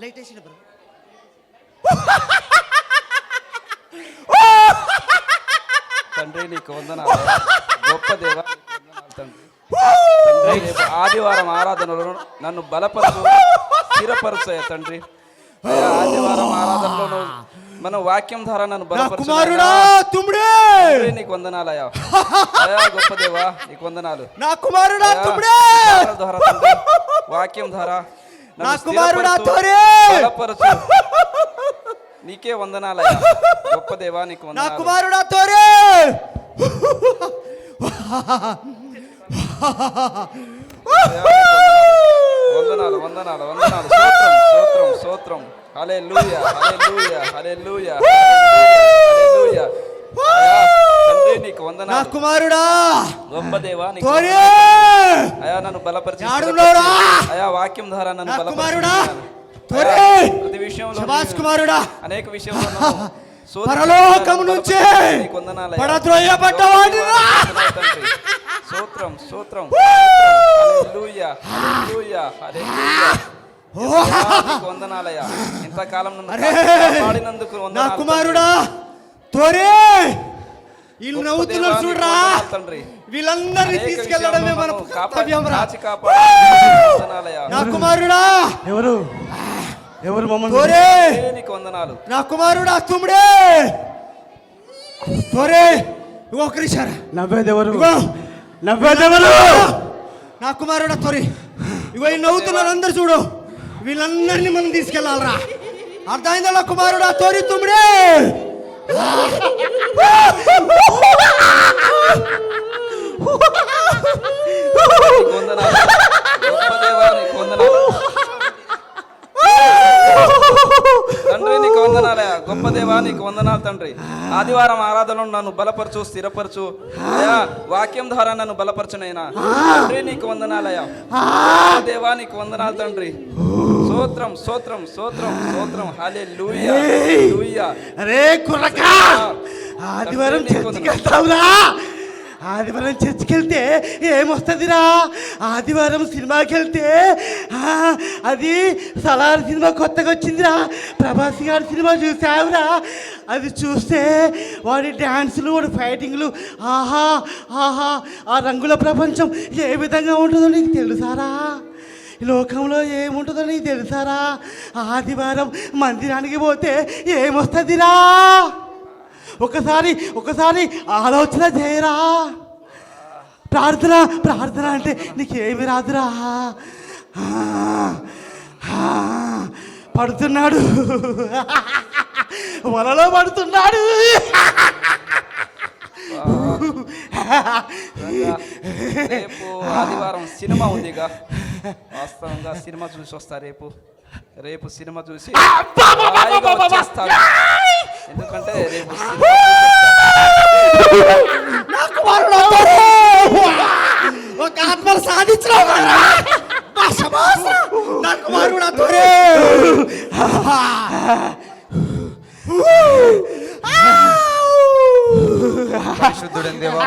Light వేసిన bro. తండ్రి నీకు వందనాలు గొప్ప దేవా తండ్రి. రేపు ఆదివారం ఆరాధనలో నన్ను బలపరచు స్థిరపరచు తండ్రి. అయ్యా, ఆదివారం ఆరాధనలో మన వాక్యం ద్వారా నన్ను బలపరచు. నీకు వందనాలయ్యా. అయ్యా గొప్ప దేవా నీకు వందనాలు. నా కుమారుడా తుమ్ముడే ద్వారా తండ్రి, వాక్యం ద్వారా నా కుమారుడా తోరే బలపరచు. నీకే వందనాలయ్యా గొప్ప దేవా నీకు నా వందనాలు. కుమారుడా తోరే వందనాలు వందనాలు వందనాలు. స్తోత్రం స్తోత్రం స్తోత్రం. హల్లెలూయా హల్లెలూయా హల్లెలూయా హల్లెలూయా. అయ్యా తండ్రి నీకు వందనాలు. నా కుమారుడా గొప్ప దేవా నీకు తోరే అయ్యా నన్ను బలపరిచి యాడున్నారా? అయ్యా వాక్యం ద్వారా నన్ను నా బలపరిచి కుమారుడా అయ్యా, తోరే ప్రతి విషయంలో శబాష్ కుమారుడా అనేక విషయంలో నన్ను శోధించి పరలోకం నుంచి నీకు వందనాలయ్యా. పడద్రోయబడ్డవాడిరా. తండ్రి స్తోత్రం స్తోత్రం హల్లెలూయా హల్లెలూయా హల్లెలూయా. నీకు వందనాలయ్యా. ఇంతకాలం నన్ను కాపాడినందుకు నా వందనాలు కుమారుడా తోరే వీళ్ళు నవ్వుతున్నారు చూడరా. తండ్రి. వీళ్ళందరినీ అనేక తీసుకెళ్లడమే మన విషయంలో కర్తవ్యం రా. కాచి కాపాడు వందనాలయ్యా. నా కుమారుడా ఎవరు ఎవరు మమ్మల్ని తోరే నీకు వందనాలు. నా కుమారుడా తుమ్ముడే తోరే ఇగో ఒకరిశారా నవ్వేదెవరు ఇగో నవ్వేదెవరు నా కుమారుడా తోరి ఇగో ఈ నవ్వుతున్నారు అందరు చూడు. వీళ్ళందరినీ మనం తీసుకెళ్ళాలరా. అర్థమైందా నా కుమారుడా తోరి తుమ్ముడే. నీకు వందనాలు. గొప్ప దేవా నీకు వందనాలు. తండ్రి నీకు వందనాలయ్యా. గొప్ప దేవా నీకు వందనాలు తండ్రి. ఆదివారం ఆరాధనలో నన్ను బలపరచు స్థిరపరచు. అయ్యా వాక్యం ద్వారా నన్ను బలపరచునైనా తండ్రి నీకు వందనాలయ్యా. దేవా నీకు వందనాలు తండ్రి. స్తోత్రం స్తోత్రం స్తోత్రం స్తోత్రం. హల్లెలూయా హల్లెలూయా. అరే కుర్రకా ఆదివారం చర్చికి వెళ్తావురా. ఆదివారం చర్చికి వెళ్తే ఏమొస్తుందిరా? ఆదివారం సినిమాకి వెళ్తే అది సలార్ సినిమా కొత్తగా వచ్చిందిరా. ప్రభాస్ గారి సినిమా చూసావురా? అది చూస్తే వాడి డ్యాన్సులు వాడి ఫైటింగ్లు ఆహా ఆహా ఆ రంగుల ప్రపంచం ఏ విధంగా ఉంటుందో నీకు తెలుసారా? ఈ లోకంలో ఏముంటుందో నీకు తెలుసారా? ఆదివారం మందిరానికి పోతే ఏమొస్తుందిరా? ఒకసారి ఆలోచన చేయరా. ప్రార్థన ప్రార్థన అంటే నీకేమి రాదురా. పడుతున్నాడు వలలో పడుతున్నాడు. రేపు ఆదివారం సినిమా ఉందిగా, వాస్తవంగా సినిమా చూసి వస్తా. రేపు సినిమా చూసి హాయిగా వచ్చేస్తాను. ఎందుకంటే రేపు ఒక ఆత్మను సాధించిన నా కుమారుడా తోరే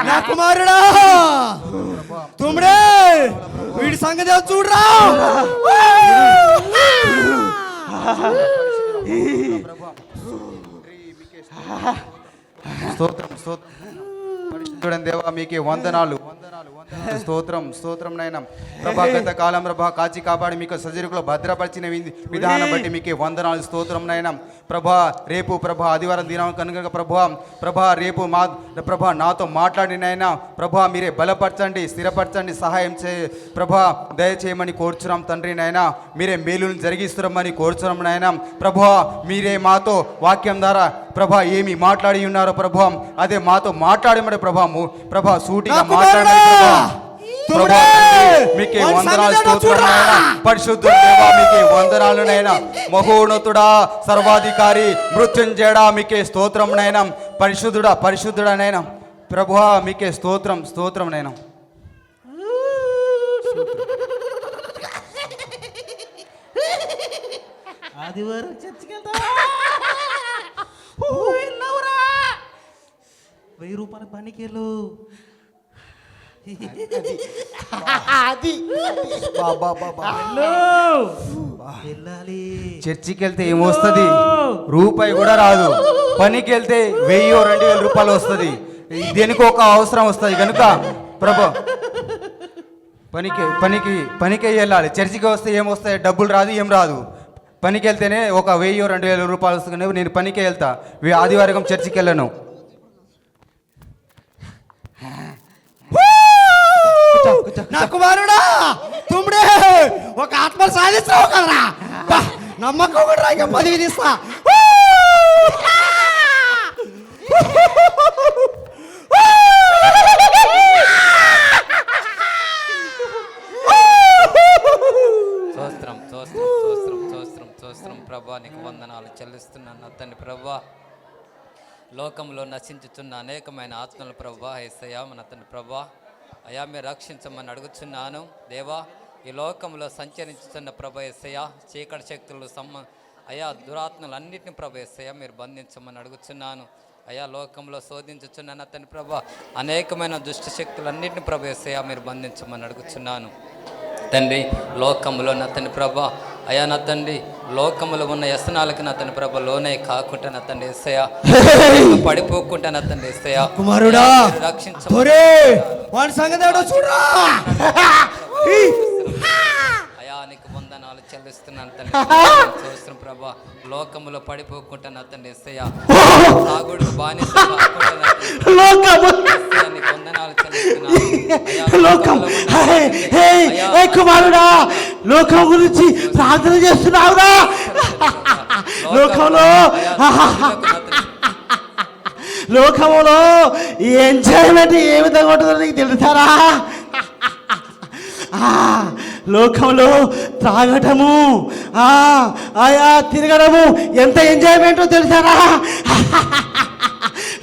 నా కుమారుడా తుమ్ముడే వీడి సంగతి చూడరా. స్తోత్రం స్తోత్రం పరిశుద్ధుడైన దేవా మీకే వందనాలు స్తోత్రం స్తోత్రం నైనా ప్రభా. గత కాలం ప్రభా కాచి కాపాడి మీకు సజీరుకులో భద్రపరిచిన విధానం బట్టి మీకే వందనాలు స్తోత్రం నైనా ప్రభా. రేపు ప్రభా ఆదివారం దినం కనుక ప్రభా రేపు ప్రభా నాతో మాట్లాడినైనా ప్రభా మీరే బలపరచండి స్థిరపరచండి సహాయం ప్రభా దయచేయమని కోరుచున్నాం తండ్రి నైనా. మీరే మేలును జరిగిస్తున్నామని కోరుచున్నాం నైనా ప్రభా. మీరే మాతో వాక్యం ద్వారా ప్రభా ఏమి మాట్లాడి ఉన్నారో ప్రభా అదే మాతో మాట్లాడమని ప్రభా సూటిగా మాట్లాడండి ప్రభా. మీకే వందనాలు స్తోత్రం నైనా. పరిశుద్ధుడు దేవా మీకే వందనాలు నైనా. మహోన్నతుడా సర్వాధికారి మృత్యుంజయుడా మీకే స్తోత్రం నైనా. పరిశుద్ధుడా నైనా ప్రభువా మీకే స్తోత్రం స్తోత్రం నైనా. ఆదివారం చర్చికి వెళ్తా 1000 రూపాయల పనికేళ్ళు అది బాబా వెళ్ళాలి. చర్చికి వెళ్తే ఏమొస్తుంది? రూపాయి కూడా రాదు. పనికి వెళ్తే 1000-2000 రూపాయలు వస్తుంది. దేనికి ఒక అవసరం వస్తుంది కనుక ప్రభు పనికి వెళ్ళాలి. చర్చికి వస్తే ఏమొస్తాయి? డబ్బులు రాదు, ఏం రాదు. పనికి వెళ్తేనే ఒక 1000-2000 రూపాయలు వస్తుంది. నేను పనికి వెళ్తా, ఆదివారం చర్చికి వెళ్ళను. నా కుమారుడా తుమ్ముడే ఒక ఆత్మ సాధిస్తావు కదరా. నమ్మకం కూడా ఇక 10 ఇస్తా. స్తోత్రం ప్రభా, నీకు వందనాలు చెల్లిస్తున్నాను నా తండ్రి ప్రభా. లోకంలో నశించుతున్న అనేకమైన ఆత్మలు ప్రభా యేసయ్యా మన తండ్రి ప్రభా, అయా మీరు రక్షించమని అడుగుచున్నాను దేవా. ఈ లోకంలో సంచరించుతున్న ప్రభా యేసయ్యా, చీకటి శక్తులు అయా దురాత్మలు అన్నింటినీ ప్రభా యేసయ్యా మీరు బంధించమని అడుగుచున్నాను. అయా లోకంలో శోధించుచున్న నా తండ్రి ప్రభా, అనేకమైన దుష్ట శక్తులు అన్నింటినీ ప్రభా యేసయ్యా మీరు బంధించమని అడుగుచున్నాను తండ్రి. లోకంలో నా తండ్రి ప్రభా, అయా నా తండ్రి లోకములో ఉన్న వ్యసనాలకి నా తండ్రి ప్రభా లోనే కాకుండా నా తండ్రి యేసయ్యా పడిపోకుండా నా తండ్రి యేసయ్యా కుమారుడా రక్షించమని వాడి సంగతి ఏంటో చూడరా. అయా నీకు వందనాలు చెల్లిస్తున్నాను తండ్రి. చూస్తున్నాం ప్రభా, లోకములో పడిపోకుండా నా తండ్రి యేసయ్యా, తాగుడుకు బానిస కాకుండా నా తండ్రి యేసయ్యా, నీకు వందనాలు చెల్లిస్తున్నాను. కుమారుడా లోకం గురించి ప్రార్థన చేస్తున్నావురా. లోకంలో ఎంజాయ్మెంట్ ఏ విధంగా ఉంటుందో నీకు తెలుసారా? లోకంలో త్రాగటము ఆయా తిరగడము ఎంత ఎంజాయ్మెంటో తెలుసారా?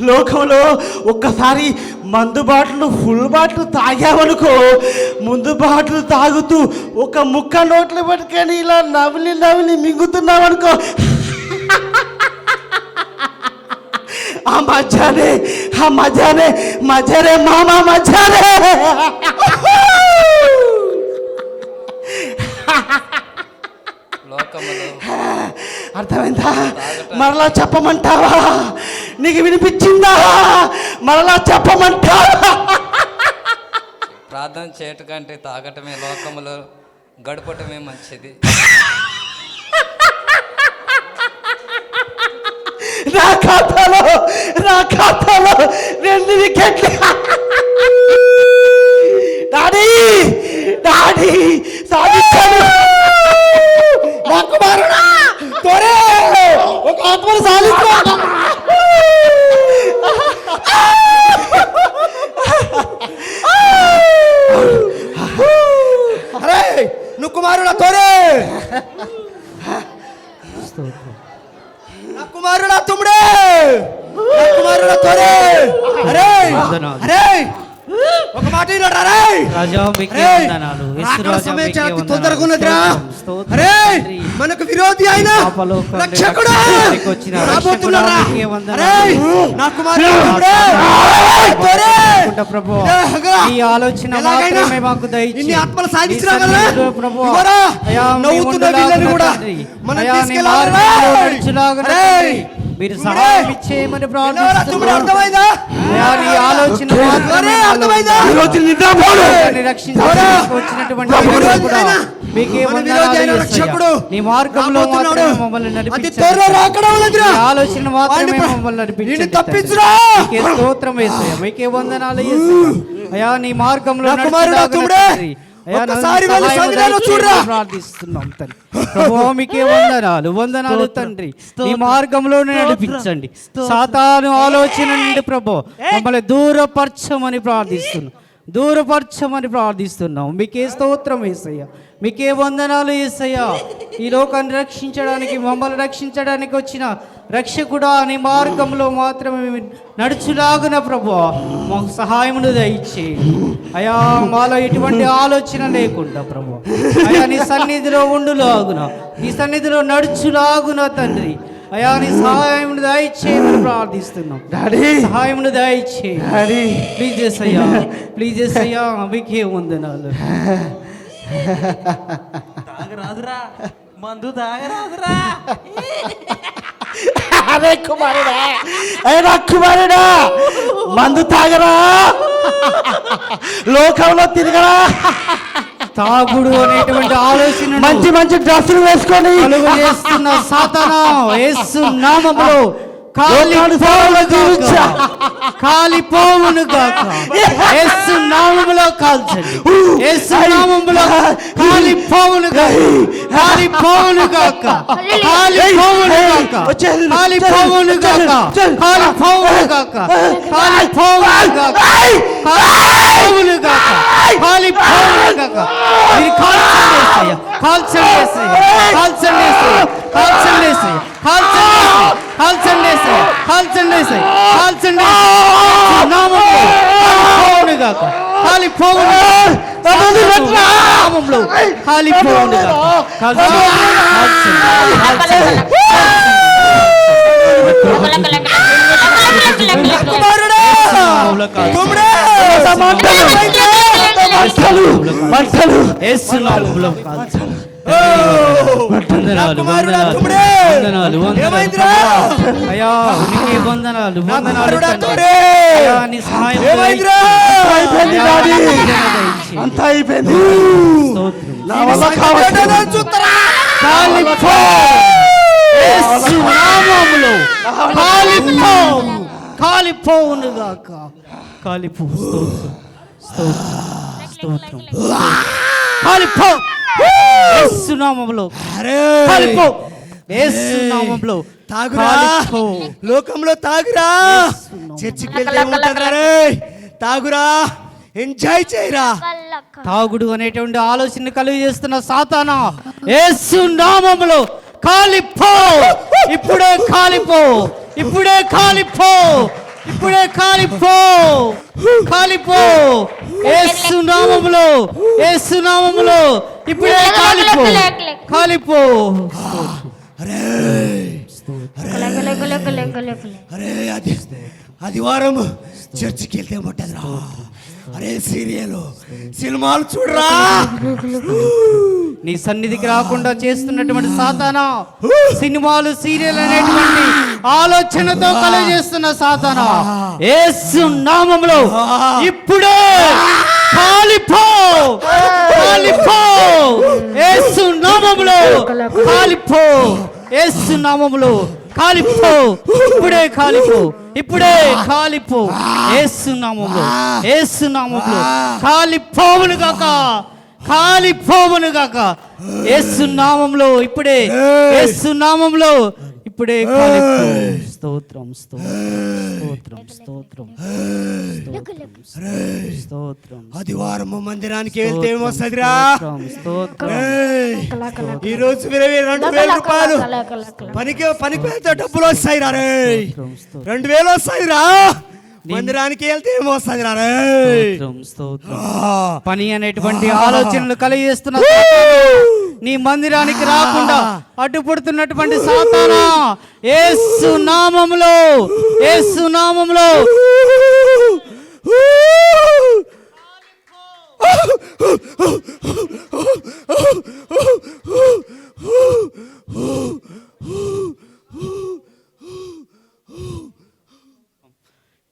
లోకంలో ఒక్కసారి మందు బాటలు ఫుల్ బాటలు తాగామనుకో, ముందు బాటలు తాగుతూ ఒక ముక్క నోట్లు పట్టుకొని ఇలా నవిలి మింగుతున్నామనుకో, ఆ మజానే మామా మజానే. అర్థమైందా? మరలా చెప్పమంటావా? నీకు వినిపించిందా? మరలా చెప్పమంటావా? ప్రార్థన చేయటం కంటే తాగటమే, లోకములో గడపటమే మంచిది. నా ఖాతాలో 2 వికెట్లు. డాడీ సాధించాను. నా కుమారుడా త్వరే ఒక ఆత్మను సాధిస్తా. అరే నువ్వు కుమారుడా త్వరే. నా కుమారుడా తుమ్ముడే, నా కుమారుడా త్వరే. అరే ఒక మాట తొందరగా ఉన్నదిరా. అరే మనకు విరోధి అయిన రక్షకుడా రాబోతున్నారా? నా కుమారుడా ఇన్ని ఆత్మలు సాధించినా కదా నవ్వుతున్న వీళ్ళని కూడా మనం తీసుకెళ్ళాలి. మీరు సహాయం ఇచ్చేయమని ప్రార్థిస్తున్నాను. నీ మార్గంలో మమ్మల్ని నడిపించండి. ఆలోచన మాత్రమే మమ్మల్ని నడిపించండి. స్తోత్రం యేసయ్యా, మీకే వందనాలు యేసయ్యా. అయా నీ మార్గంలో ప్రార్థిస్తున్నాం తండ్రి. ప్రభువా మీకే వందనాలు తండ్రి. నీ మార్గంలోనే నడిపించండి. సాతాను ఆలోచన నుండి ప్రభు మమ్మల్ని దూరపరచమని ప్రార్థిస్తున్నాం. మీకే స్తోత్రం యేసయ్యా, మీకే వందనాలు యేసయ్యా. ఈ లోకాన్ని రక్షించడానికి, మమ్మల్ని రక్షించడానికి వచ్చిన రక్షకుడా నీ మార్గంలో మాత్రమే నడుచులాగున ప్రభువా మాకు సహాయమును దయచేయండి. అయా మాలో ఎటువంటి ఆలోచన లేకుండా ప్రభు అయా నీ సన్నిధిలో ఉండులాగున, నీ సన్నిధిలో నడుచులాగున తండ్రి అయా నీ సహాయమును దయచేయమని ప్రార్థిస్తున్నాం. సహాయమును దయచేయండి. ప్లీజ్ చేసయ్యా మీకే వందనాలు. తాగరాదురా మందు తాగరాదురా. అరే కుమారుడా, అయినా కుమారుడా, మందు తాగరా, లోకంలో తిరగరా, తాగుడు అనేటువంటి ఆలోచన మంచి మంచి డ్రెస్సులు వేసుకొని కలుగు చేస్తున్న సాతానా యేసు నామములో లోకాన్ని కాలిపోవునుగాక, కాలిపోవునుగాక. యేసు నామములో కాల్చండి, యేసు నామములో కాలిపోవునుగాక, కాలిపోవునుగాక, కాలిపోవునుగాక, కాలిపోవునుగాక, కాలిపోవునుగాక, కాలిపోవునుగాక, కాలిపోవునుగాక, కాలిపోవునుగాక. మీరు కాల్చండి యేసయ్య, కాల్చండి యేసయ్య, కాల్చండి యేసయ్య, కాల్చండి యేసయ్య, కాల్చండి యేసయ్య, కాల్చండి యేసయ్య, కాల్చండి యేసయ్య, కాల్చండి యేసయ్య. నామములో కాలిపోవునుగాక, కాలిపోవునుగాక, నామములో కాలిపోవునుగాక. కాల్చండి, కాల్చండి, యేసు నామములో కాల్చండి. వందనాలు, వందనాలు, వందనాలు, వందనాలు. అయ్యా నీకే వందనాలు, వందనాలు తండ్రి. అయ్యా నీ సహాయం అయిపోయింది డాడీ, అంతా అయిపోయింది. నా వల్ల కావచ్చు. కాలిపో, యేసు నామములో కాలిపో, కాలిపోవునుగాక, కాలిపో. స్తోత్రం, స్తోత్రం, కాలిపో, యేసు నామములో కాలిపో, యేసు నామములో తాగురా, కాలిపో. లోకంలో తాగురా, చర్చికి వెళ్తే ఏముంటుందిరా రే? తాగురా, ఎంజాయ్ చేయరా. తాగుడు అనేటువంటి ఆలోచన కలిగి చేస్తున్న సాతానా యేసు నామములో కాలిపో, ఇప్పుడే కాలిపో, ఇప్పుడే కాలిపో, ఇప్పుడే కాలిపో, కాలిపో. యేసు నామములో, యేసు నామములో ఇప్పుడే కాలిపో, కాలిపో. అరే ఆదివారం చర్చికి వెళ్తే ఏముంటుందిరా? అరే సినిమాలు చూడరా. నీ సన్నిధికి రాకుండా చేస్తున్నటువంటి సాతానా సినిమాలు, సీరియల్ అనేటువంటి ఆలోచనతో కలుగజేస్తున్న సాతానా యేసు నామములో ఇప్పుడే కాలిపో, కాలిపో, యేసు నామములో కాలిపో, యేసు నామములో కాలిపో, ఇప్పుడే కాలిపో, ఇప్పుడే కాలిపో. యేసు నామములో, యేసు నామములో కాలిపోవునుగాక, కాలిపోవునుగాక. యేసు నామములో ఇప్పుడే, యేసు నామములో ఇప్పుడే కాలిపో. స్తోత్రం, స్తోత్రం, స్తోత్రం, స్తోత్రం. ఆదివారం మందిరానికి వెళ్తే ఏమొస్తుందిరా? స్తోత్రం. ఈ రోజు 2,000 రూపాయలు పనికి వెళ్తే డబ్బులు వస్తాయి రా రే. 2,000 వస్తాయిరా. మందిరానికి వెళ్తే ఏమొస్తుంది రా రే? స్తోత్రం, స్తోత్రం. పని అనేటువంటి ఆలోచనలు కలిగిస్తున్న నీ మందిరానికి రాకుండా అడ్డుపడుతున్నటువంటి సాతానా యేసు నామములో, యేసు నామములో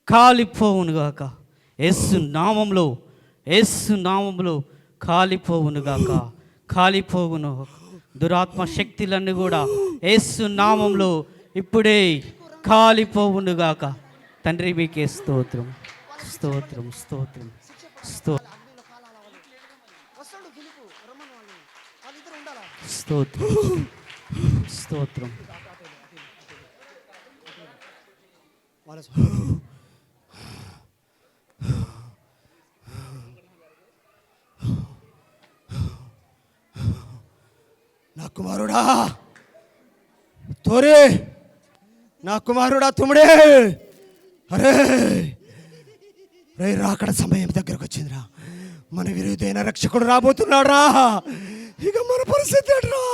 కాలిపోవునుగాక. యేసు నామములో, యేసు నామములో కాలిపోవునుగాక, కాలిపోవును. దురాత్మ శక్తులన్నీ కూడా యేసు నామములో ఇప్పుడే కాలిపోవునుగాక. తండ్రి మీకే స్తోత్రం, స్తోత్రం, స్తోత్రం, స్తోత్రం, స్తోత్రం, స్తోత్రం. నా కుమారుడా తోరే, నా కుమారుడా తుమ్ముడే. అరే రే, రాకడ సమయం దగ్గరకు వచ్చిందిరా. మన విరుద్ధైన రక్షకుడు రాబోతున్నాడు రా. ఇక మన పరిస్థితి ఏంట్రా?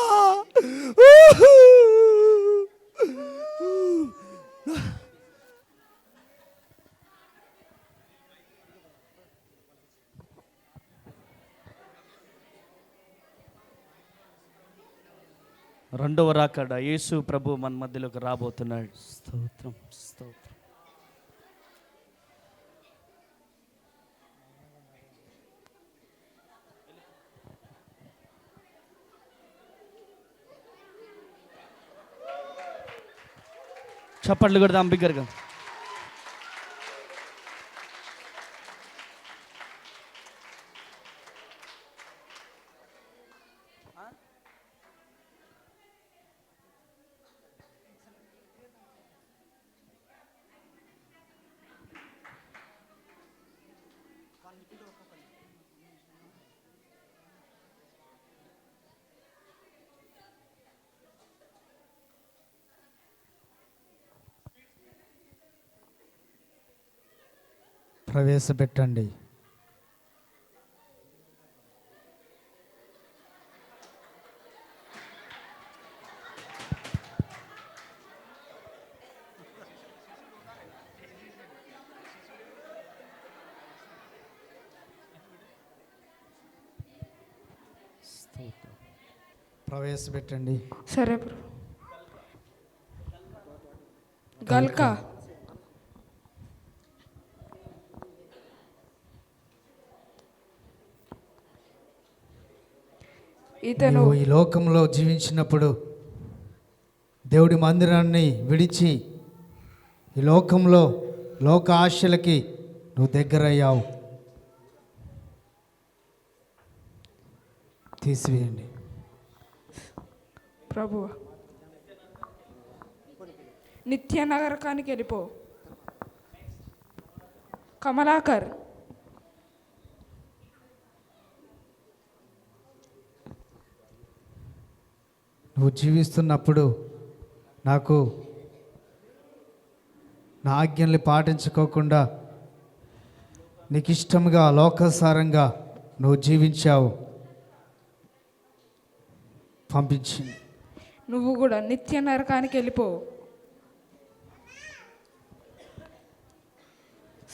రెండవ రాకడ యేసు ప్రభు మన మధ్యలోకి రాబోతున్నాడు. స్తోత్రం స్తోత్రం. చప్పట్లు కొడదాం బిగ్గరగా. ప్రవేశపెట్టండి. ప్రవేశపెట్టండి. సరే బ్రో. గల్కా ఇతను నీవు ఈ లోకంలో జీవించినప్పుడు దేవుడి మందిరాన్ని విడిచి ఈ లోకంలో లోక ఆశలకి నువ్వు దగ్గరయ్యావు. తీసివేయండి. ప్రభువ నిత్య నగరకానికి వెళ్ళిపో. కమలాకర్ నువ్వు జీవిస్తున్నప్పుడు నాకు నా ఆజ్ఞల్ని పాటించుకోకుండా నీకు ఇష్టంగా లోకాసారంగా నువ్వు జీవించావు. పంపించింది. నువ్వు కూడా నిత్య నరకానికి వెళ్ళిపో.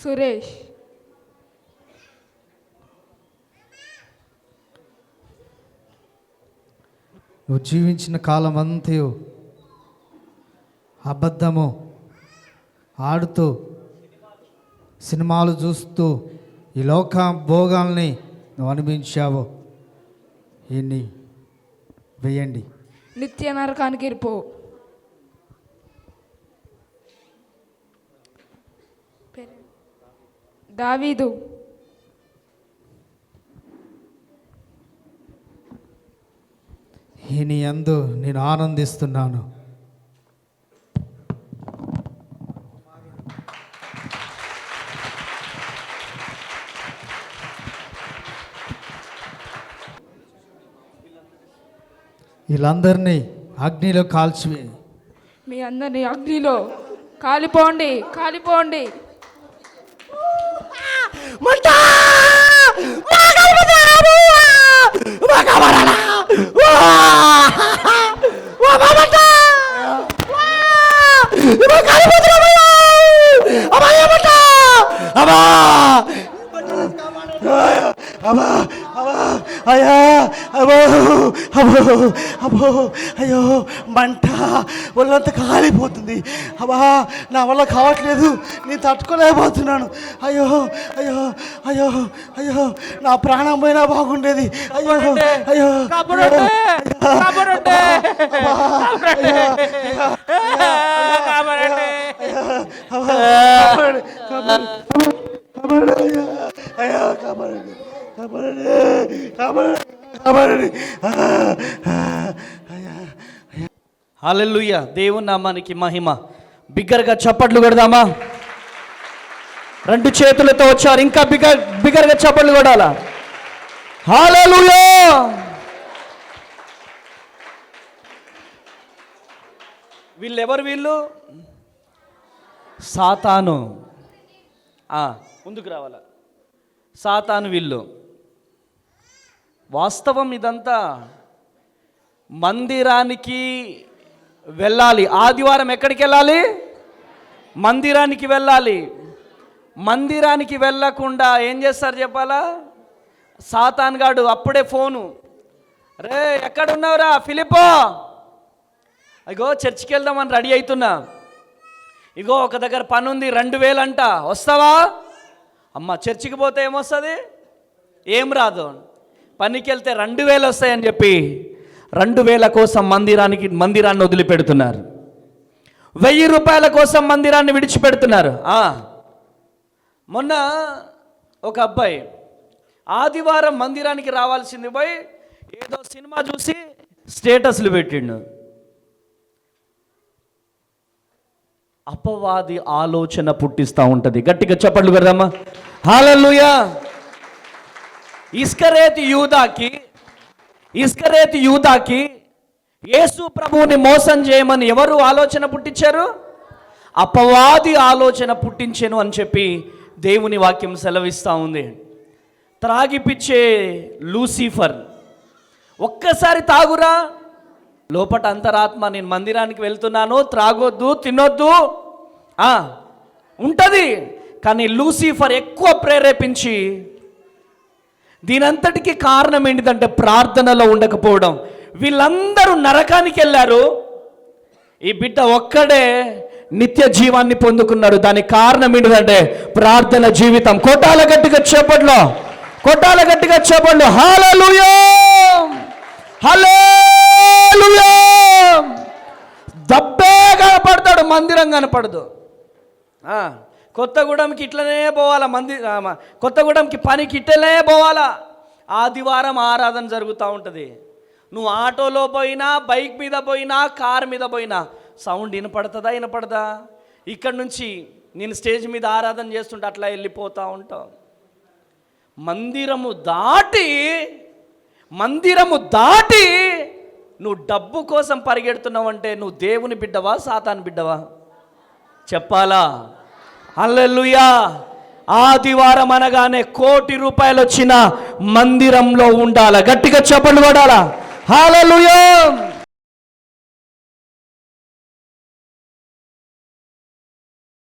సురేష్ నువ్వు జీవించిన కాలం అంతయు అబద్ధము ఆడుతూ సినిమాలు చూస్తూ ఈ లోక భోగాల్ని నువ్వు అనుభవించావు. ఇన్ని వేయండి. నిత్య నరకానికి వెళ్ళిపో. దావీదు నీ యందు నేను ఆనందిస్తున్నాను. వీళ్ళందరినీ అగ్నిలో కాల్చివే. మీ అందరినీ అగ్నిలో కాలిపోండి, కాలిపోండి. అయ్యా అబ్బో అబ్బో అబ్బో అయ్యో మంట ఒళ్ళంతా కాలిపోతుంది. అబ్బా నా వల్ల కావట్లేదు, నేను తట్టుకోలేకపోతున్నాను. అయ్యో అయ్యో అయ్యో అయ్యో నా ప్రాణం పోయినా బాగుండేది. అయ్యో అయ్యో హల్లెలూయా. దేవుని నామానికి మహిమ. బిగ్గరగా చప్పట్లు కొడదామా? రెండు చేతులతో వచ్చారు, ఇంకా బిగ్గరగా చప్పట్లు కొడాలా? హల్లెలూయా. వీళ్ళెవరు? వీళ్ళు సాతాను. ముందుకు రావాలా? సాతాను వీళ్ళు. వాస్తవం ఇదంతా మందిరానికి వెళ్ళాలి. ఆదివారం ఎక్కడికి వెళ్ళాలి? మందిరానికి వెళ్ళాలి. మందిరానికి వెళ్ళకుండా ఏం చేస్తారు చెప్పాలా? సాతాన్ గాడు అప్పుడే ఫోను, రే ఎక్కడున్నావురా ఫిలిపో, ఇగో చర్చికి వెళ్దామని రెడీ అవుతున్నా, ఇగో ఒక దగ్గర పని ఉంది 2000 అంట, వస్తావా? అమ్మ చర్చికి పోతే ఏమొస్తుంది? ఏం రాదు. పనికి వెళ్తే 2000 వస్తాయని చెప్పి 2000 కోసం మందిరాన్ని వదిలిపెడుతున్నారు. 1000 రూపాయల కోసం మందిరాన్ని విడిచిపెడుతున్నారు. మొన్న ఒక అబ్బాయి ఆదివారం మందిరానికి రావాల్సింది పోయి ఏదో సినిమా చూసి స్టేటస్లు పెట్టిండు. అపవాది ఆలోచన పుట్టిస్తూ ఉంటుంది. గట్టిగా చప్పట్లు పెడదామా? హల్లెలూయా. ఇస్కరేతు యూదాకి యేసు ప్రభువుని మోసం చేయమని ఎవరు ఆలోచన పుట్టించారు? అపవాది ఆలోచన పుట్టించెను అని చెప్పి దేవుని వాక్యం సెలవిస్తూ ఉంది. త్రాగిపిచ్చే లూసిఫర్ ఒక్కసారి తాగురా, లోపట అంతరాత్మ నేను మందిరానికి వెళ్తున్నాను, త్రాగొద్దు, తినొద్దు ఉంటుంది. కానీ లూసిఫర్ ఎక్కువ ప్రేరేపించి, దీనంతటికీ కారణం ఏంటిదంటే ప్రార్థనలో ఉండకపోవడం. వీళ్ళందరూ నరకానికి వెళ్ళారు, ఈ బిడ్డ ఒక్కడే నిత్య జీవాన్ని పొందుకున్నాడు. దానికి కారణం ఏంటిదంటే ప్రార్థన జీవితం. కొట్టాల గట్టిగా చేపట్లో, హల్లెలూయా, హల్లెలూయా. దబ్బే కనపడతాడు, మందిరం కనపడదు. కొత్తగూడెంకి ఇట్లనే పోవాలా, కొత్తగూడెంకి పనికి ఇట్లనే పోవాలా. ఆదివారం ఆరాధన జరుగుతూ ఉంటుంది. నువ్వు ఆటోలో పోయినా, బైక్ మీద పోయినా, కార్ మీద పోయినా సౌండ్ వినపడదా? ఇక్కడ నుంచి నేను స్టేజ్ మీద ఆరాధన చేస్తుంటే అట్లా వెళ్ళిపోతూ ఉంటావు. మందిరము దాటి నువ్వు డబ్బు కోసం పరిగెడుతున్నావు అంటే నువ్వు దేవుని బిడ్డవా, సాతాను బిడ్డవా? చెప్పాలా? హల్లెలూయా. ఆదివారం అనగానే 1 కోటి రూపాయలు వచ్చిన మందిరంలో ఉండాలా. గట్టిగా చప్పట్లు కొట్టాలా. హల్లెలూయా.